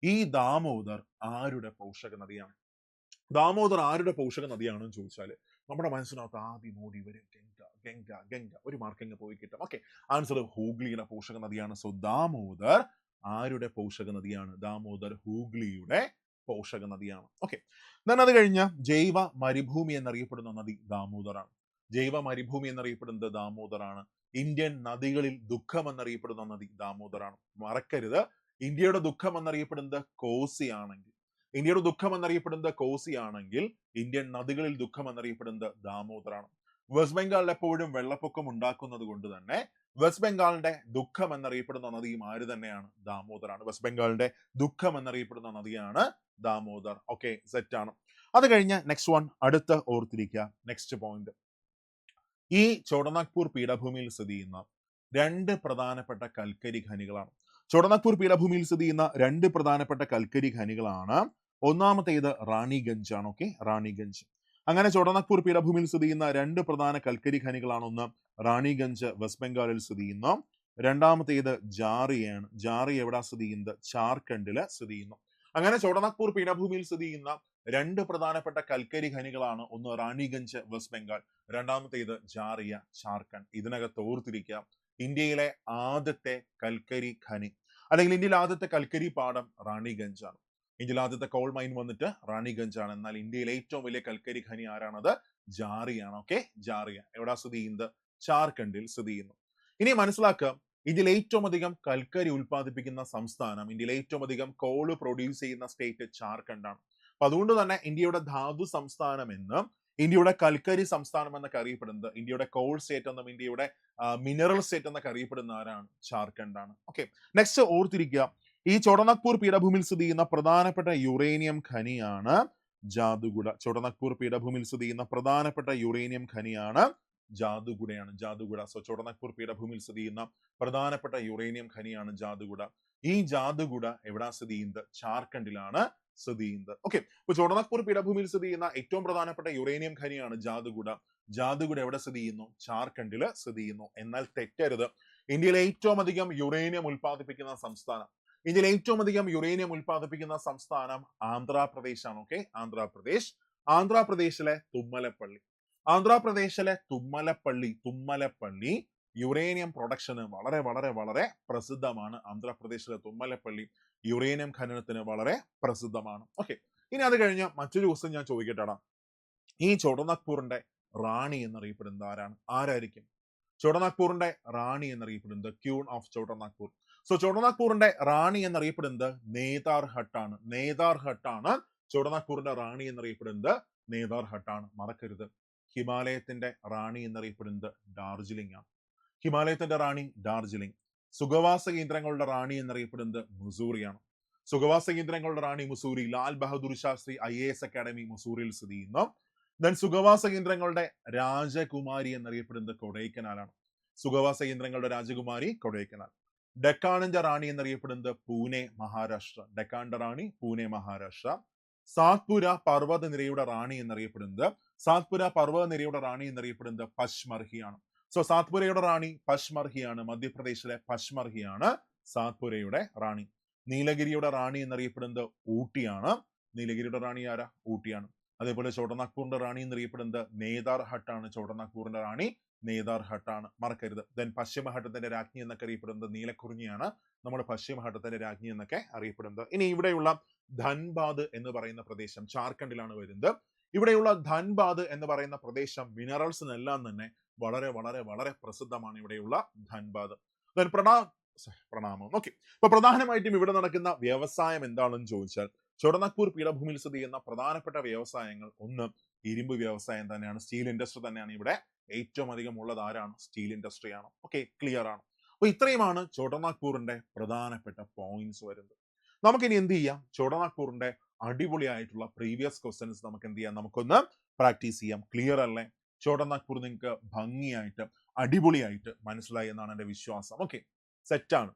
ഈ ദാമോദർ ആരുടെ പോഷക നദിയാണ്? ദാമോദർ ആരുടെ പോഷക നദിയാണെന്ന് ചോദിച്ചാൽ നമ്മുടെ മനസ്സിനകത്ത് ആദ്യം ഓടി വരും ഗംഗ ഗംഗ ഗംഗ, ഒരു മാർക്കിങ് പോയി കിട്ടും. ഓക്കെ, ആൻസർ ഹൂഗ്ലിയുടെ പോഷക നദിയാണ്. സോ ദാമോദർ ആരുടെ പോഷക നദിയാണ്? ദാമോദർ ഹൂഗ്ലിയുടെ പോഷക നദിയാണ്. ഓക്കെ, അത് കഴിഞ്ഞ ജൈവ മരുഭൂമി എന്നറിയപ്പെടുന്ന നദി ദാമോദറാണ്. ജൈവ മരുഭൂമി എന്നറിയപ്പെടുന്നത് ദാമോദറാണ്. ഇന്ത്യൻ നദികളിൽ ദുഃഖം എന്നറിയപ്പെടുന്ന നദി ദാമോദറാണ്. മറക്കരുത്, ഇന്ത്യയുടെ ദുഃഖം എന്നറിയപ്പെടുന്നത് കോസി ആണെങ്കിൽ, ഇന്ത്യയുടെ ദുഃഖം എന്നറിയപ്പെടുന്നത് കോസി ആണെങ്കിൽ ഇന്ത്യൻ നദികളിൽ ദുഃഖം എന്നറിയപ്പെടുന്നത് ദാമോദറാണ്. വെസ്റ്റ് ബംഗാളിൽ എപ്പോഴും വെള്ളപ്പൊക്കം ഉണ്ടാക്കുന്നത് കൊണ്ട് തന്നെ വെസ്റ്റ് ബംഗാളിന്റെ ദുഃഖം എന്നറിയപ്പെടുന്ന നദിയും ആര് തന്നെയാണ്? ദാമോദറാണ്. വെസ്റ്റ് ബംഗാളിന്റെ ദുഃഖം എന്നറിയപ്പെടുന്ന നദിയാണ് ദാമോദർ. ഓക്കെ, സെറ്റ് ആണ്. അത് കഴിഞ്ഞ് നെക്സ്റ്റ് വൺ, അടുത്ത ഓർത്തിരിക്കുക, നെക്സ്റ്റ് പോയിന്റ്. ഈ ചോട്ടനാഗ്പൂർ പീഠഭൂമിയിൽ സ്ഥിതി ചെയ്യുന്ന രണ്ട് പ്രധാനപ്പെട്ട കൽക്കരി ഖനികളാണ്. ചോട്ടനാഗ്പൂർ പീഠഭൂമിയിൽ സ്ഥിതി ചെയ്യുന്ന രണ്ട് പ്രധാനപ്പെട്ട കൽക്കരി ഖനികളാണ്. ഒന്നാമത്തേത് റാണിഗഞ്ച് ആണ്. ഓക്കെ, റാണിഗഞ്ച്. അങ്ങനെ ചോട്ടനാഗ്പൂർ പീഠഭൂമിയിൽ സ്ഥിതി ചെയ്യുന്ന രണ്ട് പ്രധാന കൽക്കരി ഖനികളാണ്. ഒന്ന് റാണിഗഞ്ച് വെസ്റ്റ് ബംഗാളിൽ സ്ഥിതി ചെയ്യുന്നു, രണ്ടാമത്തേത് ജാറിയാണ്. ജാറി എവിടെ സ്ഥിതി ചെയ്യുന്നത്? ജാർഖണ്ഡില് സ്ഥിതി ചെയ്യുന്നു. അങ്ങനെ ചോട്ടനാഗ്പൂർ പീഠഭൂമിയിൽ സ്ഥിതി ചെയ്യുന്ന രണ്ട് പ്രധാനപ്പെട്ട കൽക്കരി ഖനികളാണ്. ഒന്ന് റാണിഗഞ്ച് വെസ്റ്റ് ബംഗാൾ, രണ്ടാമത്തേത് ജാറിയ ജാർഖണ്ഡ്. ഇതിനകത്ത് ഓർത്തിരിക്കുക, ഇന്ത്യയിലെ ആദ്യത്തെ കൽക്കരി ഖനി അല്ലെങ്കിൽ ഇന്ത്യയിലെ ആദ്യത്തെ കൽക്കരി പാടം റാണിഗഞ്ച് ആണ്. ഇന്ത്യയിലെ ആദ്യത്തെ കോൾ മൈൻ വന്നിട്ട് റാണിഗഞ്ച് ആണ്. എന്നാൽ ഇന്ത്യയിലെ ഏറ്റവും വലിയ കൽക്കരി ഖനി ആരാണത്? ജാറിയാണ്. ഓക്കെ, ജാറിയ എവിടെ സ്ഥിതി ചെയ്യുന്നത്? ജാർഖണ്ഡിൽ സ്ഥിതി ചെയ്യുന്നു. ഇനി മനസ്സിലാക്കുക, ഇന്ത്യയിൽ ഏറ്റവും അധികം കൽക്കരി ഉൽപ്പാദിപ്പിക്കുന്ന സംസ്ഥാനം, ഇന്ത്യയിൽ ഏറ്റവും അധികം കോള് പ്രൊഡ്യൂസ് ചെയ്യുന്ന സ്റ്റേറ്റ് ജാർഖണ്ഡാണ്. അപ്പൊ അതുകൊണ്ട് തന്നെ ഇന്ത്യയുടെ ധാതു സംസ്ഥാനം എന്നും ഇന്ത്യയുടെ കൽക്കരി സംസ്ഥാനം എന്നൊക്കെ അറിയപ്പെടുന്നത്, ഇന്ത്യയുടെ കോൾ സ്റ്റേറ്റ് എന്നും ഇന്ത്യയുടെ മിനറൽ സ്റ്റേറ്റ് എന്നൊക്കെ അറിയപ്പെടുന്ന ആരാണ്? ജാർഖണ്ഡാണ്. ഓക്കെ, നെക്സ്റ്റ് ഓർത്തിരിക്കുക, ഈ ചോട്ടനാഗ്പൂർ പീഠഭൂമിയിൽ സ്ഥിതി ചെയ്യുന്ന പ്രധാനപ്പെട്ട യുറേനിയം ഖനിയാണ് ജാദുഗുഡ. ചോട്ടനാഗ്പൂർ പീഠഭൂമിയിൽ സ്ഥിതി ചെയ്യുന്ന പ്രധാനപ്പെട്ട യുറേനിയം ഖനിയാണ് ജാദുഗുഡയാണ്. ജാദുഗുഡ. സോ ചോട്ടനാഗ്പൂർ പീഠഭൂമിയിൽ സ്ഥിതി ചെയ്യുന്ന പ്രധാനപ്പെട്ട യുറേനിയം ഖനിയാണ് ജാദുഗുഡ. ഈ ജാദുഗുഡ എവിടെ സ്ഥിതി ചെയ്യുന്നത്? ജാർഖണ്ഡിലാണ് സ്ഥിതി ചെയ്യുന്നത്. ഓക്കെ, അപ്പൊ ചോട്ടനാഗ്പൂർ പീഠഭൂമിയിൽ സ്ഥിതി ചെയ്യുന്ന ഏറ്റവും പ്രധാനപ്പെട്ട യുറേനിയം ഖനിയാണ് ജാദുഗുഡ. ജാദുഗുഡ എവിടെ സ്ഥിതി ചെയ്യുന്നു? ജാർഖണ്ഡില് സ്ഥിതി ചെയ്യുന്നു. എന്നാൽ തെറ്റരുത്, ഇന്ത്യയിലെ ഏറ്റവും അധികം യുറേനിയം ഉൽപ്പാദിപ്പിക്കുന്ന സംസ്ഥാനം, ഇന്ത്യയിൽ ഏറ്റവും അധികം യുറേനിയം ഉൽപ്പാദിപ്പിക്കുന്ന സംസ്ഥാനം ആന്ധ്രാപ്രദേശ് ആണ്. ഓക്കെ, ആന്ധ്രാപ്രദേശ്. ആന്ധ്രാപ്രദേശിലെ തുമ്മലപ്പള്ളി, ആന്ധ്രാപ്രദേശിലെ തുമ്മലപ്പള്ളി യുറേനിയം പ്രൊഡക്ഷന് വളരെ വളരെ വളരെ പ്രസിദ്ധമാണ്. ആന്ധ്രാപ്രദേശിലെ തുമ്മലപ്പള്ളി യുറേനിയം ഖനനത്തിന് വളരെ പ്രസിദ്ധമാണ്. ഓക്കെ, ഇനി അത് കഴിഞ്ഞ് മറ്റൊരു ക്വസ്റ്റ്യൻ ഞാൻ ചോദിക്കട്ടെടാ, ഈ ചോട്ടനാഗ്പൂറിന്റെ റാണി എന്നറിയപ്പെടുന്നത് ആരാണ്? ആരായിരിക്കും ചോട്ടനാഗ്പൂറിന്റെ റാണി എന്നറിയപ്പെടുന്നത്? Queen of Chotanagpur. സോ ചോട്ടനാഗ്പൂറിന്റെ റാണി എന്നറിയപ്പെടുന്നത് നേതാർ ഹട്ടാണ്. നേതാർ ഹട്ടാണ് ചോട്ടനാഗ്പൂറിന്റെ റാണി എന്നറിയപ്പെടുന്നത്. നേതാർ ഹട്ടാണ്. മറക്കരുത്, ഹിമാലയത്തിന്റെ റാണി എന്നറിയപ്പെടുന്നത് ഡാർജിലിംഗ് ആണ്. ഹിമാലയത്തിന്റെ റാണി ഡാർജിലിംഗ്. സുഖവാസ കേന്ദ്രങ്ങളുടെ റാണി എന്നറിയപ്പെടുന്നത് മുസൂറിയാണ്. സുഖവാസ കേന്ദ്രങ്ങളുടെ റാണി മുസൂറി, ലാൽ ബഹദൂർ ശാസ്ത്രി IAS അക്കാഡമി മുസൂറിയിൽ സ്ഥിതി ചെയ്യുന്നു. ദെൻ സുഖവാസ കേന്ദ്രങ്ങളുടെ രാജകുമാരി എന്നറിയപ്പെടുന്നത് കൊടൈക്കനാലാണ്. സുഖവാസ കേന്ദ്രങ്ങളുടെ രാജകുമാരി കൊടൈക്കനാൽ. ഡെക്കാണിന്റെ റാണി എന്നറിയപ്പെടുന്നത് പൂനെ മഹാരാഷ്ട്ര. ഡെക്കാണിന്റെ റാണി പൂനെ മഹാരാഷ്ട്ര. സാത്പുര പർവ്വത നിരയുടെ റാണി എന്നറിയപ്പെടുന്നത് പശ്മർഹിയാണ്. സോ സാത്പുരയുടെ റാണി പശ്മർഹിയാണ്. മധ്യപ്രദേശിലെ പശ്മർഹിയാണ് സാത്പുരയുടെ റാണി. നീലഗിരിയുടെ റാണി എന്നറിയപ്പെടുന്നത് ഊട്ടിയാണ്. നീലഗിരിയുടെ റാണി ആരാ? ഊട്ടിയാണ്. അതേപോലെ ചോട്ടനാഗ്പൂരിന്റെ റാണി എന്നറിയപ്പെടുന്നത് നേതാർ ഹട്ടാണ്. ചോട്ടനാഗ്പൂരിന്റെ റാണി നേതാർ ഹട്ടാണ്, മറക്കരുത്. ദെൻ പശ്ചിമഘട്ടത്തിന്റെ രാജ്ഞി എന്നൊക്കെ അറിയപ്പെടുന്നത് നീലക്കുറിഞ്ഞിയാണ്. നമ്മുടെ പശ്ചിമഘട്ടത്തിന്റെ രാജ്ഞി എന്നൊക്കെ അറിയപ്പെടുന്നത്. ഇനി ഇവിടെയുള്ള ധൻബാദ് എന്ന് പറയുന്ന പ്രദേശം ജാർഖണ്ഡിലാണ് വരുന്നത്. ഇവിടെയുള്ള ധൻബാദ് എന്ന് പറയുന്ന പ്രദേശം മിനറൽസിനെല്ലാം തന്നെ വളരെ വളരെ വളരെ പ്രസിദ്ധമാണ്. ഇവിടെയുള്ള ധൻബാദ്. പ്രണാമം. ഓക്കെ, അപ്പൊ പ്രധാനമായിട്ടും ഇവിടെ നടക്കുന്ന വ്യവസായം എന്താണെന്ന് ചോദിച്ചാൽ ചോട്ടനാഗ്പൂർ പീഠഭൂമിയിൽ സ്ഥിതി ചെയ്യുന്ന പ്രധാനപ്പെട്ട വ്യവസായങ്ങൾ ഒന്ന് ഇരുമ്പ് വ്യവസായം തന്നെയാണ്. സ്റ്റീൽ ഇൻഡസ്ട്രി തന്നെയാണ് ഇവിടെ ഏറ്റവും അധികം ഉള്ളത്. ആരാണ്? സ്റ്റീൽ ഇൻഡസ്ട്രി ആണ്. ഓക്കെ, ക്ലിയർ ആണ്. അപ്പൊ ഇത്രയുമാണ് ചോട്ടനാഗ്പൂരിന്റെ പ്രധാനപ്പെട്ട പോയിന്റ്സ് വരുന്നത്. നമുക്കിനി എന്ത് ചെയ്യാം? ചോട്ടനാഗ്പൂരിന്റെ അടിപൊളിയായിട്ടുള്ള പ്രീവിയസ് ക്വസ്റ്റ്യൻസ് നമുക്ക് എന്ത് ചെയ്യാം? നമുക്കൊന്ന് പ്രാക്ടീസ് ചെയ്യാം. ക്ലിയർ അല്ലേ? ചോട്ടനാഗ്പൂർ നിങ്ങൾക്ക് ഭംഗിയായിട്ട് അടിപൊളിയായിട്ട് മനസ്സിലായി എന്നാണ് എന്റെ വിശ്വാസം. ഓക്കെ, സെറ്റാണ്.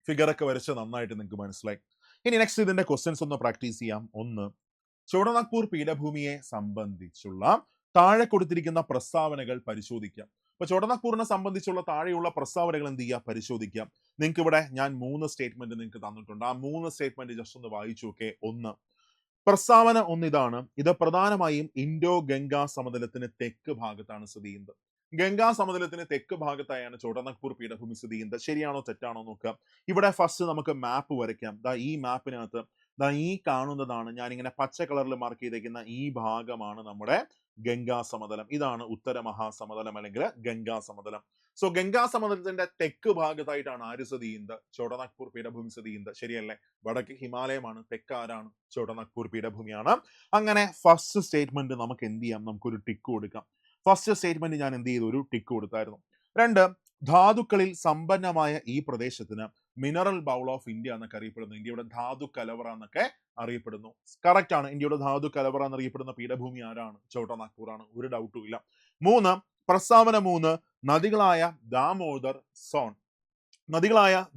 ഫിഗറൊക്കെ വരച്ച് നന്നായിട്ട് നിങ്ങൾക്ക് മനസ്സിലായി. ഇനി നെക്സ്റ്റ് ഇതിന്റെ ക്വസ്റ്റ്യൻസ് ഒന്ന് പ്രാക്ടീസ് ചെയ്യാം. ഒന്ന്, ചോട്ടനാഗ്പൂർ പീഠഭൂമിയെ സംബന്ധിച്ചുള്ള താഴെ കൊടുത്തിരിക്കുന്ന പ്രസ്താവനകൾ പരിശോധിക്കാം. അപ്പൊ ചോട്ടനാഗ്പൂരിനെ സംബന്ധിച്ചുള്ള താഴെയുള്ള പ്രസ്താവനകൾ എന്ത് ചെയ്യുക? പരിശോധിക്കാം. നിങ്ങൾക്ക് ഇവിടെ ഞാൻ 3 സ്റ്റേറ്റ്മെന്റ് നിങ്ങൾക്ക് തന്നിട്ടുണ്ട്. ആ 3 സ്റ്റേറ്റ്മെന്റ് ജസ്റ്റ് ഒന്ന് വായിച്ചു നോക്കേ. ഒന്ന്, പ്രസ്താവന ഒന്ന് ഇതാണ്. ഇത് പ്രധാനമായും ഇൻഡോ ഗംഗാ സമതലത്തിന് തെക്ക് ഭാഗത്താണ് സ്ഥിതി ചെയ്യുന്നത്. ഗംഗാ സമതലത്തിന് തെക്ക് ഭാഗത്തായാണ് ചോട്ടനാഗ്പൂർ പീഠഭൂമി സ്ഥിതി ചെയ്യുന്നത്. ശരിയാണോ തെറ്റാണോ നോക്കുക. ഇവിടെ ഫസ്റ്റ് നമുക്ക് മാപ്പ് വരയ്ക്കാം. ദാ ഈ മാപ്പിനകത്ത് ദാ ഈ കാണുന്നതാണ്, ഞാനിങ്ങനെ പച്ച കളറിൽ മാർക്ക് ചെയ്തേക്കുന്ന ഈ ഭാഗമാണ് നമ്മുടെ ഗംഗാ സമതലം. ഇതാണ് ഉത്തര മഹാസമതലം അല്ലെങ്കിൽ ഗംഗാ സമതലം. സോ ഗംഗാ സമതലത്തിന്റെ തെക്ക് ഭാഗത്തായിട്ടാണ് ആര് സ്ഥിതി ചെയ്യുന്നത്? ചോട്ടനാഗ്പൂർ പീഠഭൂമി സ്ഥിതി ചെയ്യുന്നത്. ശരിയല്ലേ? വടക്ക് ഹിമാലയമാണ്, തെക്ക് ആരാണ്? ചോട്ടനാഗ്പൂർ പീഠഭൂമിയാണ്. അങ്ങനെ ഫസ്റ്റ് സ്റ്റേറ്റ്മെന്റ് നമുക്ക് എന്ത് ചെയ്യാം? നമുക്കൊരു ടിക്ക് കൊടുക്കാം. ഫസ്റ്റ് സ്റ്റേറ്റ്മെന്റ് ഞാൻ എന്ത് ചെയ്തു? ഒരു ടിക്ക് കൊടുത്തായിരുന്നു. 2, ധാതുക്കളിൽ സമ്പന്നമായ ഈ പ്രദേശത്തിന് മിനറൽ ബൗൾ ഓഫ് ഇന്ത്യ എന്നൊക്കെ അറിയപ്പെടുന്നു. ഇന്ത്യയുടെ ധാതു കലവറ എന്നൊക്കെ അറിയപ്പെടുന്നു. കറക്റ്റ് ആണ്. ഇന്ത്യയുടെ ധാതു കലവറ എന്നറിയപ്പെടുന്ന പീഠഭൂമി ആരാണ്? ചോട്ടനാഗ്പൂർ ആണ്. ഒരു ഡൗട്ടും ഇല്ല. 3, പ്രസ്താവന 3, നദികളായ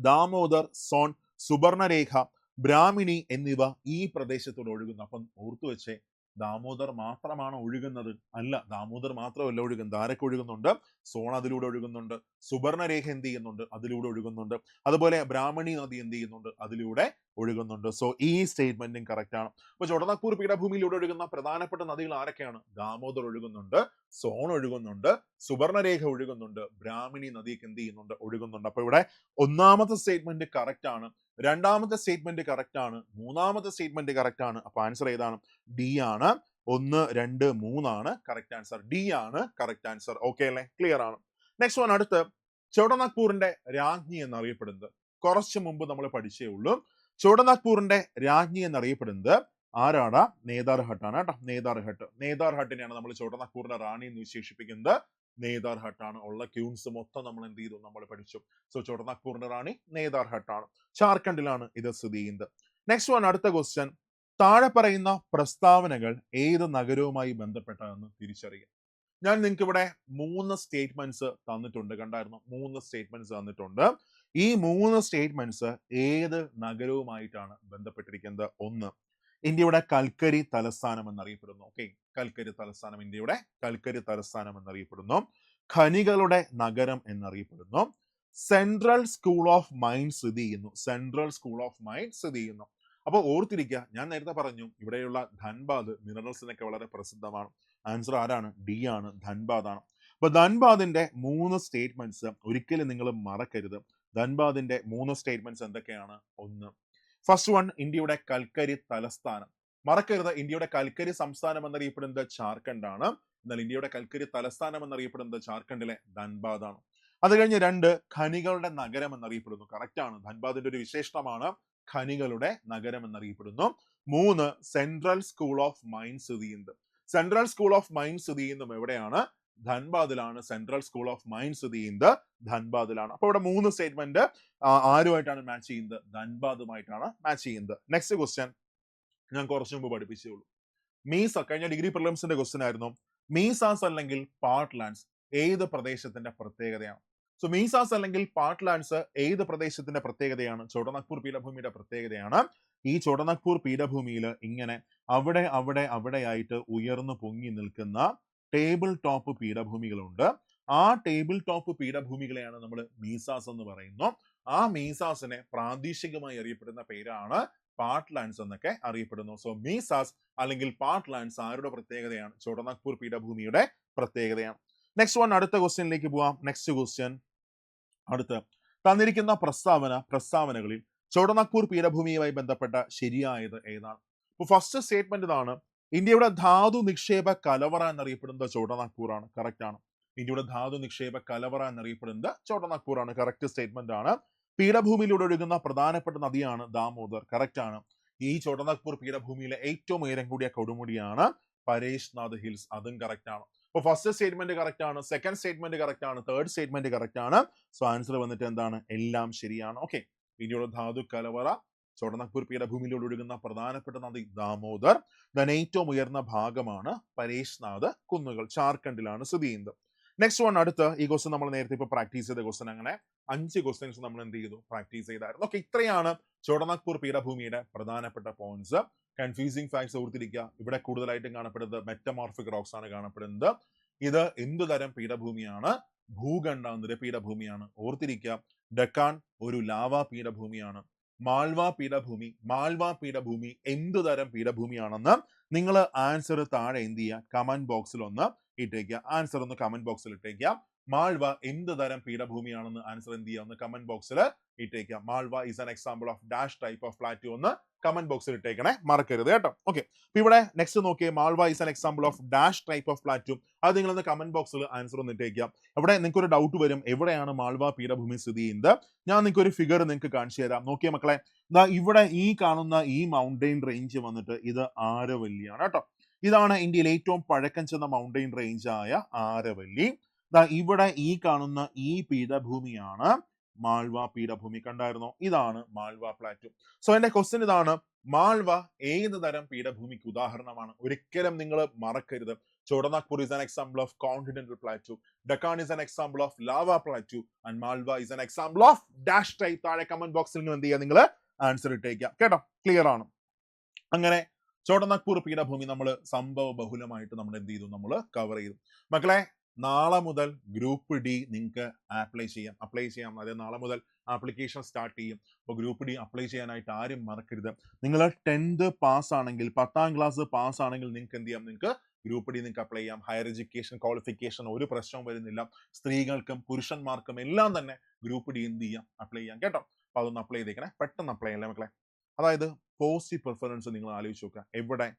ദാമോദർ, സോൺ, സുബർണരേഖ, ബ്രാഹ്മിണി എന്നിവ ഈ പ്രദേശത്തോട് ഒഴുകുന്നു. അപ്പം ഓർത്തു വെച്ചേ, ദാമോദർ മാത്രമാണ് ഒഴുകുന്നത്? അല്ല, ദാമോദർ മാത്രമല്ല ഒഴുകുന്നത്. ആരൊക്കെ ഒഴുകുന്നുണ്ട്? സോൺ അതിലൂടെ ഒഴുകുന്നുണ്ട്. സുബർണരേഖ എന്ത് ചെയ്യുന്നുണ്ട്? അതിലൂടെ ഒഴുകുന്നുണ്ട്. അതുപോലെ ബ്രാഹ്മണി നദി എന്ത് ചെയ്യുന്നുണ്ട്? അതിലൂടെ ഒഴുകുന്നുണ്ട്. സോ ഈ സ്റ്റേറ്റ്മെന്റും കറക്റ്റ് ആണ്. അപ്പൊ ചോട്ടനാഗ്പൂർ പീഠഭൂമിയിലൂടെ ഒഴുകുന്ന പ്രധാനപ്പെട്ട നദികൾ ആരൊക്കെയാണ്? ദാമോദർ ഒഴുകുന്നുണ്ട്, സോൺ ഒഴുകുന്നുണ്ട്, സുബർണരേഖ ഒഴുകുന്നുണ്ട്, ബ്രാഹ്മണി നദിക്ക് എന്ത് ചെയ്യുന്നുണ്ട്? ഒഴുകുന്നുണ്ട്. അപ്പൊ ഇവിടെ ഒന്നാമത്തെ സ്റ്റേറ്റ്മെന്റ് കറക്റ്റ് ആണ്, രണ്ടാമത്തെ സ്റ്റേറ്റ്മെന്റ് കറക്റ്റ് ആണ്, മൂന്നാമത്തെ സ്റ്റേറ്റ്മെന്റ് കറക്റ്റ് ആണ്. അപ്പൊ ആൻസർ ഏതാണ്? ഡി ആണ്. 1, 2, 3 ആണ് കറക്റ്റ് ആൻസർ. ഡി ആണ് കറക്റ്റ് ആൻസർ. ഓക്കെ അല്ലേ? ക്ലിയർ ആണ്. നെക്സ്റ്റ് വൺ, അടുത്ത് ചോട്ടനാഗ്പൂരിന്റെ രാജ്ഞി എന്നറിയപ്പെടുന്നത് കുറച്ച് മുമ്പ് നമ്മൾ പഠിച്ചേ ഉള്ളൂ. ചോട്ടനാഗ്പൂരിന്റെ രാജ്ഞി എന്നറിയപ്പെടുന്നത് ആരാണ്? നേതാർ ഹട്ടാണ് കേട്ടോ. നേതാർ ഹട്ടിനെയാണ് നമ്മൾ ചോട്ടനാഗ്പൂരിന്റെ റാണി എന്ന് വിശേഷിപ്പിക്കുന്നത്. നേതാർ ഹട്ടാണ്. ഉള്ള ക്യൂൻസ് മൊത്തം നമ്മൾ എന്ത് ചെയ്തു? നമ്മൾ പഠിച്ചു. സോ ചോട്ടനാഗ്പൂരിന്റെ റാണി നേതാർ ഹട്ടാണ്. ജാർഖണ്ഡിലാണ് ഇത് സ്ഥിതി ചെയ്യുന്നത്. നെക്സ്റ്റ് വൺ, അടുത്ത ക്വസ്റ്റ്യൻ, താഴെ പറയുന്ന പ്രസ്താവനകൾ ഏത് നഗരവുമായി ബന്ധപ്പെട്ടതെന്ന് തിരിച്ചറിയുക. ഞാൻ നിങ്ങൾക്ക് ഇവിടെ 3 സ്റ്റേറ്റ്മെന്റ്സ് തന്നിട്ടുണ്ട്. കണ്ടായിരുന്നു? 3 സ്റ്റേറ്റ്മെന്റ്സ് തന്നിട്ടുണ്ട്. ഈ 3 സ്റ്റേറ്റ്മെന്റ്സ് ഏത് നഗരവുമായിട്ടാണ് ബന്ധപ്പെട്ടിരിക്കുന്നത്? ഒന്ന്, ഇന്ത്യയുടെ കൽക്കരി തലസ്ഥാനം എന്നറിയപ്പെടുന്നു. ഓക്കെ, കൽക്കരി തലസ്ഥാനം, ഇന്ത്യയുടെ കൽക്കരി തലസ്ഥാനം എന്നറിയപ്പെടുന്നു. ഖനികളുടെ നഗരം എന്നറിയപ്പെടുന്നു. സെൻട്രൽ സ്കൂൾ ഓഫ് മൈൻസ് സ്ഥിതി ചെയ്യുന്നു. അപ്പോൾ ഓർത്തിരിക്കുക, ഞാൻ നേരത്തെ പറഞ്ഞു ഇവിടെയുള്ള ധൻബാദ് മിനറൽസിനൊക്കെ വളരെ പ്രസിദ്ധമാണ്. ആൻസർ ആരാണ്? ഡി ആണ്, ധൻബാദ് ആണ്. അപ്പൊ ധൻബാദിന്റെ 3 സ്റ്റേറ്റ്മെന്റ്സ് ഒരിക്കലും നിങ്ങൾ മറക്കരുത്. ധൻബാദിന്റെ 3 സ്റ്റേറ്റ്മെന്റ്സ് എന്തൊക്കെയാണ്? ഒന്ന്, ഫസ്റ്റ് വൺ, ഇന്ത്യയുടെ കൽക്കരി തലസ്ഥാനം. മറക്കരുത്, ഇന്ത്യയുടെ കൽക്കരി സംസ്ഥാനം എന്നറിയപ്പെടുന്നത് ജാർഖണ്ഡ് ആണ്. എന്നാൽ ഇന്ത്യയുടെ കൽക്കരി തലസ്ഥാനം എന്നറിയപ്പെടുന്നത് ജാർഖണ്ഡിലെ ധൻബാദ് ആണ്. അത് കഴിഞ്ഞ് 2, ഖനികളുടെ നഗരം എന്നറിയപ്പെടുന്നു. കറക്റ്റ് ആണ്. ധൻബാദിന്റെ ഒരു വിശേഷണമാണ് ഖനികളുടെ നഗരം എന്നറിയപ്പെടുന്നു. 3, സെൻട്രൽ സ്കൂൾ ഓഫ് മൈൻസ് സ്ഥിതി ചെയ്യുന്നത്. സെൻട്രൽ സ്കൂൾ ഓഫ് മൈൻസ് സ്ഥിതി ചെയ്യുന്നത് എവിടെയാണ്? ധൻബാദിലാണ്. സെൻട്രൽ സ്കൂൾ ഓഫ് മൈൻസ് സ്ഥിതി ചെയ്യുന്നത് ധൻബാദിലാണ്. അപ്പൊ ഇവിടെ 3 സ്റ്റേറ്റ്മെന്റ് ആരുമായിട്ടാണ് മാച്ച് ചെയ്യുന്നത്? ധൻബാദുമായിട്ടാണ് മാച്ച് ചെയ്യുന്നത്. നെക്സ്റ്റ് ക്വസ്റ്റ്യൻ ഞാൻ കുറച്ചു മുമ്പ് പഠിപ്പിച്ചുള്ളൂ. മീസ കഴിഞ്ഞ ഡിഗ്രി പ്രിലിംസിന്റെ ക്വസ്റ്റ്യൻ ആയിരുന്നു. മീസാസ് അല്ലെങ്കിൽ പാർട്ട്ലാൻഡ്സ് ഏത് പ്രദേശത്തിന്റെ പ്രത്യേകതയാണ്? സോ മീസാസ് അല്ലെങ്കിൽ പാർട്ട്ലാൻഡ്സ് ഏത് പ്രദേശത്തിന്റെ പ്രത്യേകതയാണ്? ചോടനാഗ്പൂർ പീഠഭൂമിയുടെ പ്രത്യേകതയാണ്. ഈ ചോടനാഗ്പൂർ പീഠഭൂമിയിൽ ഇങ്ങനെ അവിടെയായിട്ട് ഉയർന്നു പൊങ്ങി നിൽക്കുന്ന ടേബിൾ ടോപ്പ് പീഠഭൂമികളുണ്ട്. ആ ടേബിൾ ടോപ്പ് പീഠഭൂമികളെയാണ് നമ്മൾ മീസാസ് എന്ന് പറയുന്നു. ആ മീസാസിനെ പ്രാദേശികമായി അറിയപ്പെടുന്ന പേരാണ് പാർട്ട്ലാൻഡ്സ് എന്നൊക്കെ അറിയപ്പെടുന്നു. സോ മീസാസ് അല്ലെങ്കിൽ പാർട്ട്ലാൻഡ്സ് ആരുടെ പ്രത്യേകതയാണ്? ചോടനാഗ്പൂർ പീഠഭൂമിയുടെ പ്രത്യേകതയാണ്. നെക്സ്റ്റ് വൺ, അടുത്ത ക്വസ്റ്റ്യനിലേക്ക് പോവാം. നെക്സ്റ്റ് ക്വസ്റ്റ്യൻ അടുത്ത് തന്നിരിക്കുന്ന പ്രസ്താവനകളിൽ ചോടനാഗ്പൂർ പീഠഭൂമിയുമായി ബന്ധപ്പെട്ട ശരിയായത് ഏതാണ്? ഇപ്പൊ ഫസ്റ്റ് സ്റ്റേറ്റ്മെന്റ് ഇതാണ്. ഇന്ത്യയുടെ ധാതു നിക്ഷേപ കലവറ എന്നറിയപ്പെടുന്നത് ചോടനാഗ്പൂർ ആണ്. കറക്റ്റ് ആണ്. ഇന്ത്യയുടെ ധാതു നിക്ഷേപ കലവറ എന്നറിയപ്പെടുന്നത് ചോടനാഗ്പൂർ ആണ്. കറക്റ്റ് സ്റ്റേറ്റ്മെന്റ് ആണ്. പീഠഭൂമിയിലൂടെ ഒഴുകുന്ന പ്രധാനപ്പെട്ട നദിയാണ് ദാമോദർ. കറക്റ്റ് ആണ്. ഈ ചോടനാഗ്പൂർ പീഠഭൂമിയിലെ ഏറ്റവും ഉയരം കൂടിയ കൊടുമുടിയാണ് പരേഷ്നാഥ് ഹിൽസ്. അതും കറക്റ്റ് ആണ്. അപ്പൊ ഫസ്റ്റ് സ്റ്റേറ്റ്മെന്റ് കറക്റ്റ് ആണ്, സെക്കൻഡ് സ്റ്റേറ്റ്മെന്റ് കറക്റ്റ് ആണ്, തേർഡ് സ്റ്റേറ്റ്മെന്റ് കറക്റ്റ് ആണ്. സോ ആൻസർ വന്നിട്ട് എന്താണ്? എല്ലാം ശരിയാണ്. ഓക്കെ, ഇന്ത്യയുടെ ധാതു കലവറ, ചോടനാഗ്പൂർ പീഠഭൂമിയിലൂടെ ഒഴുകുന്ന പ്രധാനപ്പെട്ട നദി ദാമോദർ, ദൻ ഏറ്റവും ഉയർന്ന ഭാഗമാണ് പരേഷ്നാഥ് കുന്നുകൾ, ജാർഖണ്ഡിലാണ് സ്ഥിതി ചെയ്യുന്നത്. നെക്സ്റ്റ് വൺ, അടുത്ത ഈ ക്വസ്റ്റ്യൻ നമ്മൾ നേരത്തെ ഇപ്പൊ പ്രാക്ടീസ് ചെയ്ത ക്വസ്റ്റ്യൻ. അങ്ങനെ 5 ക്വസ്റ്റ്യൻസ് നമ്മൾ എന്ത് ചെയ്തു? പ്രാക്ടീസ് ചെയ്തായിരുന്നു. ഓക്കെ, ഇത്രയാണ് ചോടനാഗ്പൂർ പീഠഭൂമിയുടെ പ്രധാനപ്പെട്ട പോയിന്റ്സ്. കൺഫ്യൂസിംഗ് ഫാക്ട്സ് ഓർത്തിരിക്കുക. ഇവിടെ കൂടുതലായിട്ടും കാണപ്പെടുന്നത് മെറ്റമോർഫിക് റോക്സ് ആണ് കാണപ്പെടുന്നത്. ഇത് എന്തു തരം പീഠഭൂമിയാണ്? ഭൂഖണ്ഡാന്തര പീഠഭൂമിയാണ്. ഓർത്തിരിക്കുക, ഡക്കാൻ ഒരു ലാവാ പീഠഭൂമിയാണ്. മാൾവ പീഠഭൂമി എന്തു തരം പീഠഭൂമിയാണെന്ന് നിങ്ങൾ ആൻസർ താഴെ എന്ത് ചെയ്യുക? കമന്റ് ബോക്സിൽ ഒന്ന് ഇട്ടേക്കുക. ആൻസർ ഒന്ന് കമന്റ് ബോക്സിൽ ഇട്ടേക്കുക. മാൾവ എന്ത് തരം പീഠഭൂമിയാണെന്ന് ആൻസർ എന്ത് ചെയ്യുക? ഒന്ന് കമന്റ് ബോക്സിൽ ഇട്ടേക്കുക. Malwa is an example of dash type of plateau ഒന്ന് കമന്റ് ബോക്സിൽ ഇട്ടേക്കണേ, മറക്കരുത് കേട്ടോ. ഓക്കെ, അപ്പൊ ഇവിടെ നെക്സ്റ്റ് നോക്കിയേ, Malwa is an example of dash type of പ്ലാറ്റു. അത് നിങ്ങളൊന്ന് കമന്റ് ബോക്സിൽ ആൻസർ ഒന്ന് ഇട്ടേക്കുക. അവിടെ നിങ്ങൾക്ക് ഒരു ഡൗട്ട് വരും, എവിടെയാണ് മാൾവ പീഠഭൂമി സ്ഥിതി ചെയ്യുന്നത്? ഞാൻ നിങ്ങൾക്ക് ഒരു ഫിഗർ നിങ്ങൾക്ക് കാണിച്ചു തരാം. നോക്കിയേ മക്കളെ, ഇവിടെ ഈ കാണുന്ന ഈ മൗണ്ടെയിൻ റേഞ്ച് വന്നിട്ട് ഇത് ആരവല്ലിയാണ് കേട്ടോ. ഇതാണ് ഇന്ത്യയിലെ ഏറ്റവും പഴക്കം ചെന്ന മൗണ്ടെയിൻ റേഞ്ച് ആയ ആരവല്ലി. ഇവിടെ ഈ കാണുന്ന ഈ പീഠഭൂമിയാണ് മാൾവ പീഠഭൂമി. കണ്ടായിരുന്നോ? ഇതാണ് മാൾവ പ്ലാറ്റു. സോ എന്റെ ക്വസ്റ്റ്യൻ ഇതാണ്, മാൾവ ഏത് തരം പീഠഭൂമിക്ക് ഉദാഹരണമാണ്? ഒരിക്കലും നിങ്ങൾ മറക്കരുത്. ചോടനാഗ്പൂർ is an example of continental plateau, Deccan is an example of lava plateau, and Malwa is an example of dash type. താഴെ കമന്റ് ബോക്സിൽ നിങ്ങൾ എന്ത് ചെയ്യുക? നിങ്ങൾ ആൻസർ ഇട്ടേക്കുക കേട്ടോ. ക്ലിയർ ആണ്? അങ്ങനെ ചോടനാഗ്പൂർ പീഠഭൂമി നമ്മൾ സംഭവ ബഹുലമായിട്ട് നമ്മൾ എന്ത് ചെയ്തു? നമ്മൾ കവർ ചെയ്തു. മക്കളെ, നാളെ മുതൽ ഗ്രൂപ്പ് ഡി നിങ്ങൾക്ക് അപ്ലൈ ചെയ്യാം. അതായത് നാളെ മുതൽ ആപ്ലിക്കേഷൻ സ്റ്റാർട്ട് ചെയ്യും. അപ്പോൾ ഗ്രൂപ്പ് ഡി അപ്ലൈ ചെയ്യാനായിട്ട് ആരും മറക്കരുത്. നിങ്ങൾ 10th പാസ് ആണെങ്കിൽ, 10ാം ക്ലാസ് പാസ് ആണെങ്കിൽ നിങ്ങൾക്ക് എന്ത് ചെയ്യാം? നിങ്ങൾക്ക് ഗ്രൂപ്പ് ഡി നിങ്ങൾക്ക് അപ്ലൈ ചെയ്യാം. ഹയർ എഡ്യൂക്കേഷൻ ക്വാളിഫിക്കേഷൻ ഒരു പ്രശ്നവും വരുന്നില്ല. സ്ത്രീകൾക്കും പുരുഷന്മാർക്കും എല്ലാം തന്നെ ഗ്രൂപ്പ് ഡി എന്ത് ചെയ്യാം? അപ്ലൈ ചെയ്യാം കേട്ടോ. അപ്പൊ അതൊന്ന് അപ്ലൈ ചെയ്തേക്കണേ, പെട്ടെന്ന് അപ്ലൈ ചെയ്യല്ലേ മക്കളെ. അതായത് പോസ്റ്റ് പ്രിഫറൻസ് നിങ്ങൾ ആലോചിച്ച് നോക്കുക. എവിടെ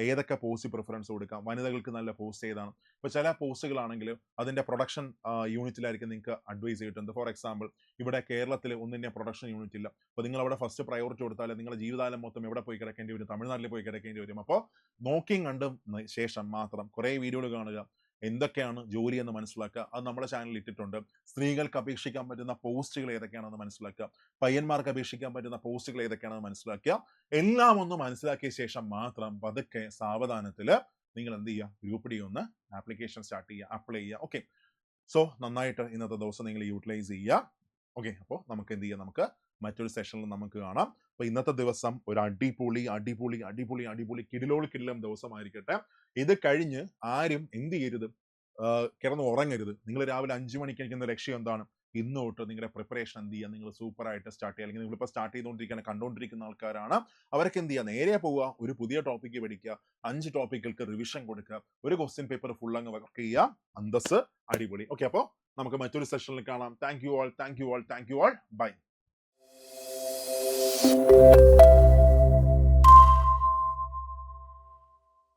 ഏതൊക്കെ പോസ്റ്റ് പ്രിഫറൻസ് കൊടുക്കാം? വനിതകൾക്ക് നല്ല പോസ്റ്റ് ഏതാണ്? ഇപ്പൊ ചില പോസ്റ്റുകളാണെങ്കിൽ അതിന്റെ പ്രൊഡക്ഷൻ യൂണിറ്റിലായിരിക്കും നിങ്ങൾക്ക് അഡ്വൈസ് ചെയ്തിട്ടുണ്ട്. ഫോർ എക്സാമ്പിൾ, ഇവിടെ കേരളത്തിൽ ഒന്നിന്റെ പ്രൊഡക്ഷൻ യൂണിറ്റ് ഇല്ല. അപ്പൊ നിങ്ങൾ അവിടെ ഫസ്റ്റ് പ്രയോറിറ്റി കൊടുത്താൽ നിങ്ങളുടെ ജീവിതകാലം മൊത്തം എവിടെ പോയി കിടക്കേണ്ടി വരും? തമിഴ്നാട്ടിൽ പോയി കിടക്കേണ്ടി വരും. അപ്പോൾ നോക്കിയും കണ്ടും ശേഷം മാത്രം കുറെ വീഡിയോകൾ കാണുക, എന്തൊക്കെയാണ് ജോലി എന്ന് മനസ്സിലാക്കുക. അത് നമ്മുടെ ചാനലിൽ ഇട്ടിട്ടുണ്ട്. സ്ത്രീകൾക്ക് അപേക്ഷിക്കാൻ പറ്റുന്ന പോസ്റ്റുകൾ ഏതൊക്കെയാണെന്ന് മനസ്സിലാക്കുക. പയ്യന്മാർക്ക് അപേക്ഷിക്കാൻ പറ്റുന്ന പോസ്റ്റുകൾ ഏതൊക്കെയാണെന്ന് മനസ്സിലാക്കുക. എല്ലാം ഒന്ന് മനസ്സിലാക്കിയ ശേഷം മാത്രം പതുക്കെ സാവധാനത്തിൽ നിങ്ങൾ എന്ത് ചെയ്യുക? ഗ്രൂപ്പ് ഡി ഒന്ന് ആപ്ലിക്കേഷൻ സ്റ്റാർട്ട് ചെയ്യുക, അപ്ലൈ ചെയ്യുക. ഓക്കെ, സോ നന്നായിട്ട് ഇന്നത്തെ ദിവസം നിങ്ങൾ യൂട്ടിലൈസ് ചെയ്യുക. ഓക്കെ, അപ്പോൾ നമുക്ക് എന്ത് ചെയ്യാം? നമുക്ക് മറ്റൊരു സെഷനിൽ നമുക്ക് കാണാം. അപ്പൊ ഇന്നത്തെ ദിവസം ഒരു അടിപൊളി കിടിലം ദിവസമായിരിക്കട്ടെ. ഇത് കഴിഞ്ഞ് ആരും എന്ത് ചെയ്യരുത്? കിടന്ന് ഉറങ്ങരുത്. നിങ്ങൾ രാവിലെ 5 മണിക്ക് എനിക്കുന്ന ലക്ഷ്യം എന്താണ്? ഇന്ന് തൊട്ട് നിങ്ങളുടെ പ്രിപ്പറേഷൻ എന്ത് ചെയ്യുക? നിങ്ങൾ സൂപ്പറായിട്ട് സ്റ്റാർട്ട് ചെയ്യുക. അല്ലെങ്കിൽ നിങ്ങളിപ്പോൾ സ്റ്റാർട്ട് ചെയ്തുകൊണ്ടിരിക്കുന്ന കണ്ടുകൊണ്ടിരിക്കുന്ന ആൾക്കാരാണ്, അവർക്ക് എന്ത് ചെയ്യുക? നേരെ പോവുക, ഒരു പുതിയ ടോപ്പിക്ക് പഠിക്കുക, 5 ടോപ്പിക്കുകൾക്ക് റിവിഷൻ കൊടുക്കുക, ഒരു ക്വസ്റ്റ്യൻ പേപ്പർ ഫുൾ അങ്ങ് വർക്ക് ചെയ്യുക. അന്തസ് അടിപൊളി. ഓക്കെ, അപ്പോൾ നമുക്ക് മറ്റൊരു സെഷനിൽ കാണാം. Thank you all. ബൈ.